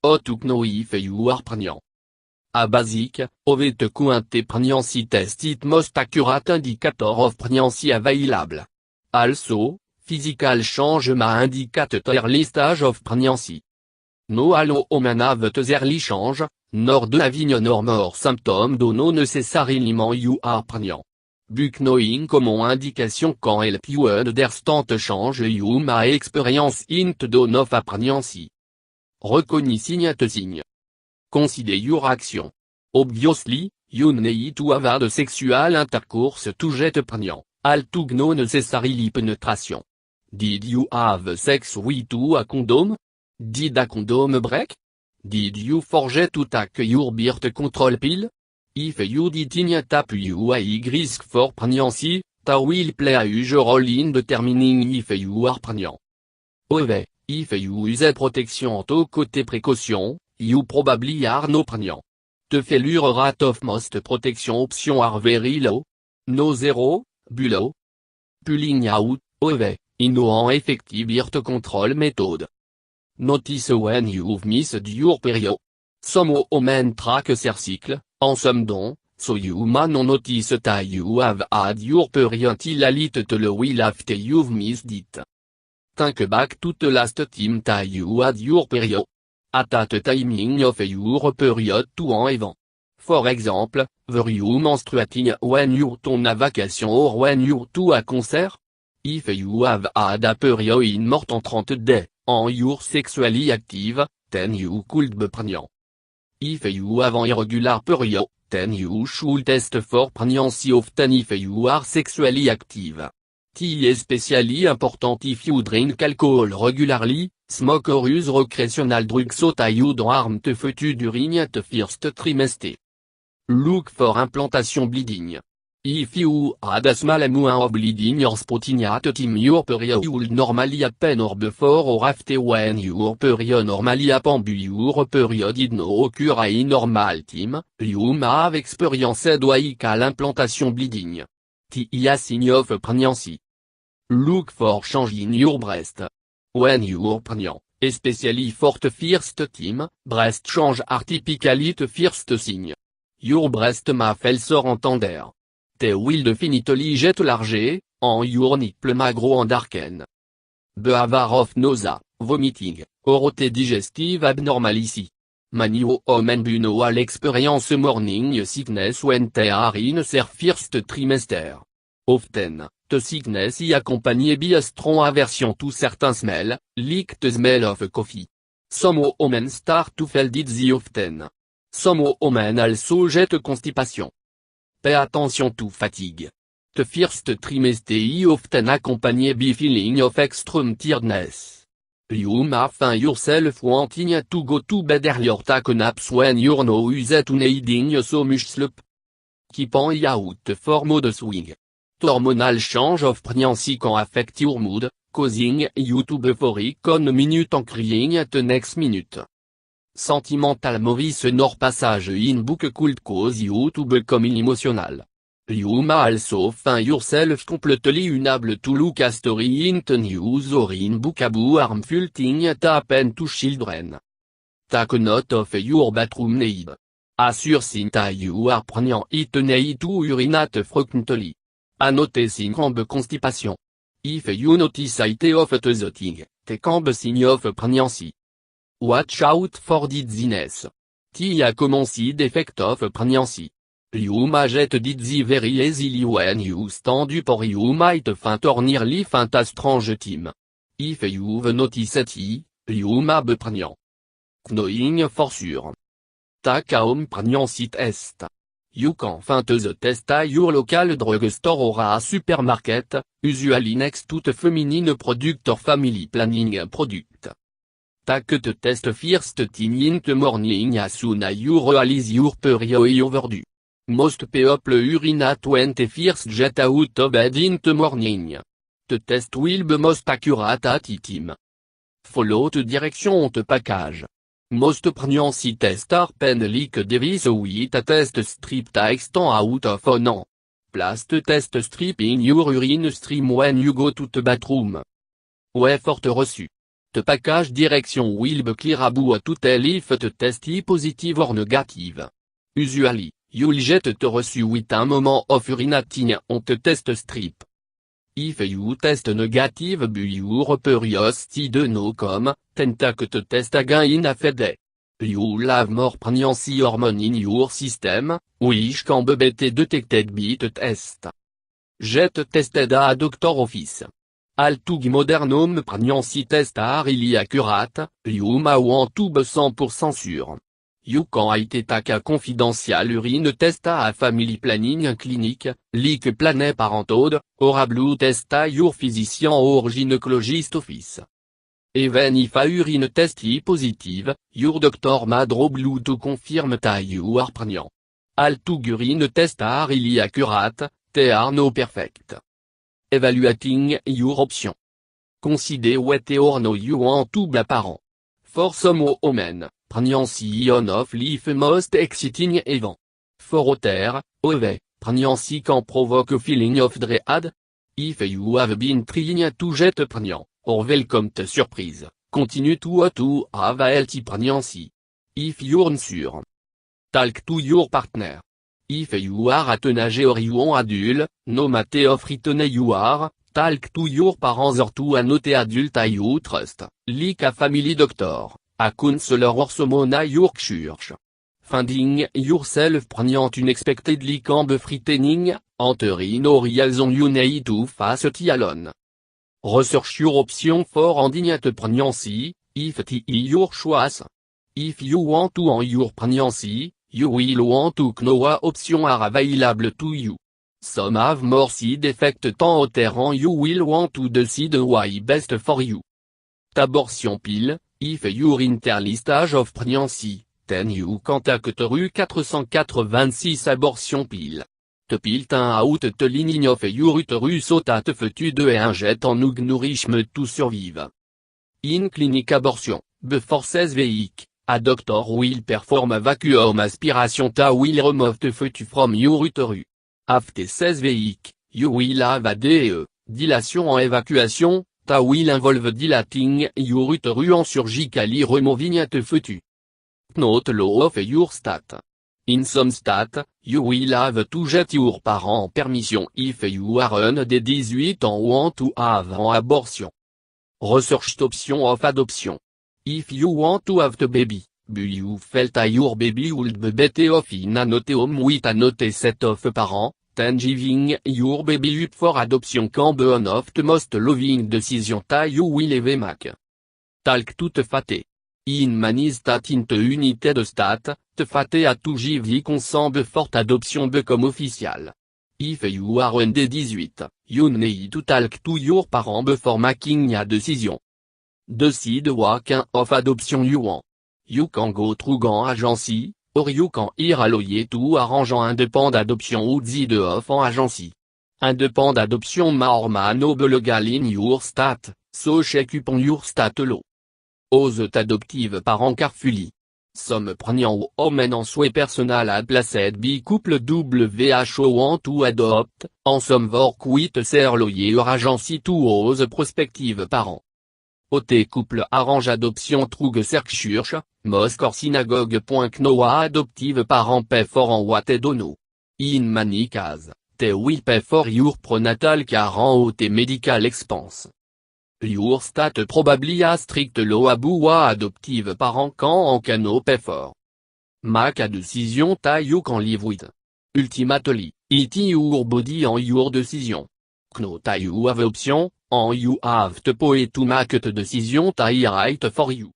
Otukno if you are pregnant. A basic, ovet kuinte pregnancy test it most accurate indicator of pregnancy available. Also, physical changement indicate early stage of pregnancy. No allo women have early change, nor de having nor more symptom do no necessarily you are pregnant. But knowing common indication can help you understand change you may experience int don of a pregnancy. Reconnaissing te signe. Consider your action. Obviously, you need to have had sexual intercourse to get pregnant, all to no necessarily penetration. Did you have sex with a condom? Did a condom break? Did you forget to take your birth control pill? If you didn't tap you high risk for pregnancy, that will play a huge role in determining if you are pregnant. However, if you use protection to côté précaution, you probably are no pregnant. The failure rate of most protection options are very low. No zero, below. Pulling out, however, in no effective birth control method. Notice when you've missed your period. Some women track their cycle, en some don't, so you may not notice that you have had your period till a little while after you've missed it. Think back to the last time that you had your period. At that timing of your period to en avant. For example, were you menstruating when you're on a vacation or when you're to a concert? If you have had a period in more than 30 days, and you're sexually active, then you could be pregnant. If you have an irregular period, then you should test for pregnancy often if you are sexually active. It is especially important if you drink alcohol regularly, smoke or use recreational drugs so that you don't harm the fetus during the first trimester. Look for implantation bleeding. If you had a small amount of bleeding or spotting at the time your period will normally happen or before or after when your period normally happen but your period did not occur in normal time, you may have experienced weical implantation bleeding. It is a sign of pregnancy. Look for change in your breast. When you're pregnant, especially for the first time, breast change are typically the first sign. Your breast may fail sore entender. They will definitely get larger, and your nipple may grow and darken. Behavior of nausea, vomiting, or digestive abnormality. Many women do not experience morning sickness when they are in their first trimester. Often, the sickness is accompanied by a strong aversion to certain smell, like the smell of coffee. Some women start to feel dizzy often. Some women also get constipation. Pay attention to fatigue. The first trimester is often accompanied by feeling of extreme tiredness. You may find yourself wanting to go to bed earlier take naps when you're not used to needing so much sleep. Keep an eye out for mood swing. Hormonal change of pregnancy can affect your mood, causing you to be euphoric 1 minute and crying the next minute. Sentimental movies nor passage in book could cause you to become emotional. You may also find yourself completely unable to look a story in the news or in book about harmful things that happen to children. Take note of your bathroom need. Assure that you are pregnant it need to urinate frequently. Noticing camp constipation. If you notice it of the thing, the camp sign of pregnancy. Watch out for dizziness. It a common side effect of pregnancy. You may get dizzy very easily when you stand up or you might faint or nearly faint a strange time. If you've noticed it, you may be pregnant. Knowing for sure. Take a home pregnancy test. You can find the test at your local drugstore or a supermarket, usually next to the feminine product or family planning product. Take the test first thing in the morning as soon as you realize your period is overdue. Most people urinate when they first get out of bed in the morning. The test will be most accurate at it time. Follow the direction on the package. Most pregnancy tests are pen like device with a test strip that extend out of an. Place the test strip in your urine stream when you go to the bathroom. Ouais, forte reçu. te package direction will be clear about tout if te test positive or negative. Usually, you'll get te reçu with un moment of urinating on te test strip. If you test negative but your curiosity de no come, tenta que te test again in a day. You'll have more pregnancy hormone in your system, which can be detected by the test. Get tested a doctor office. All to modern home pregnancy test are really accurate, you may want to be 100% sure. You can take a confidential urine test a family planning clinic, like Planned Parenthood, or a blood test a your physician or gynecologist office. Even if a urine test is positive, your doctor may draw blood to confirm that you are pregnant. All to urine test are really accurate, they are no perfect. Evaluating your option. Consider whether or no you want to be a parent. For some women, pregnancy is one of life's most exciting events. For others, however, pregnancy can provoke a feeling of dread. If you have been trying to get pregnant, or welcome to surprise, continue to have a healthy pregnancy. If you're unsure, talk to your partner. If you are at an age or you are adult, no matter of reason you are, talk to your parents or to another adult you trust, like a family doctor, a counselor or someone at your church. Finding yourself pregnant unexpectedly can be frightening, and there is no reason you need to face it alone. Research your option for ending at pregnancy, if it is your choice. If you want to end your pregnancy, you will want to know what options are available to you. Some have more side effects than others and you will want to decide what is best for you. Abortion pill, if you're in early stage of pregnancy, then you contact Rue 486 abortion pill. The pill tend out the lining of your uterus so that fetus de inject en nourishment to survive. In clinic abortion, before 6 weeks, a doctor will perform a vacuum aspiration that will remove the fetus from your uterus. After 6 weeks, you will have a DE, dilation en évacuation, that will involve dilating your uterus and surgically removing the fetus. Note low of your stat. In some state, you will have to get your parents' permission if you are under 18 and want to have an abortion. Research option of adoption. If you want to have the baby, but you felt that your baby would be better off in another home with another set of parents, then giving your baby up for adoption can be one of the most loving decisions that you will ever make. Talk to the fate. In many states in the United States, the fate a to give the consent before adoption become official. If you are under 18, you need to talk to your parents before making a decision. Decide what kind of adoption you want. You can go through an agency, or you can hire a lawyer to arrange an independent adoption outside of an agency. Independent adoption may or may not be legal in your state, so check upon your state law. Aux adoptive parents carefully. Some pregnant women en souhait personnel à placed by couple WHO want to adopt, en some work with their lawyer or agency to aux prospective parents. Ote couple arrange adoption through church, mosque or synagogue. Knowa adoptive parents pay for en what they don't know. In many cases, they will pay for your prenatal care and ote medical expense. Your state probably a strict law about what adoptive parents can and cannot pay for. Make a decision that you can live with. Ultimately, it is your body and your decision. Know that you have option, and you have the power to make the decision that is right for you.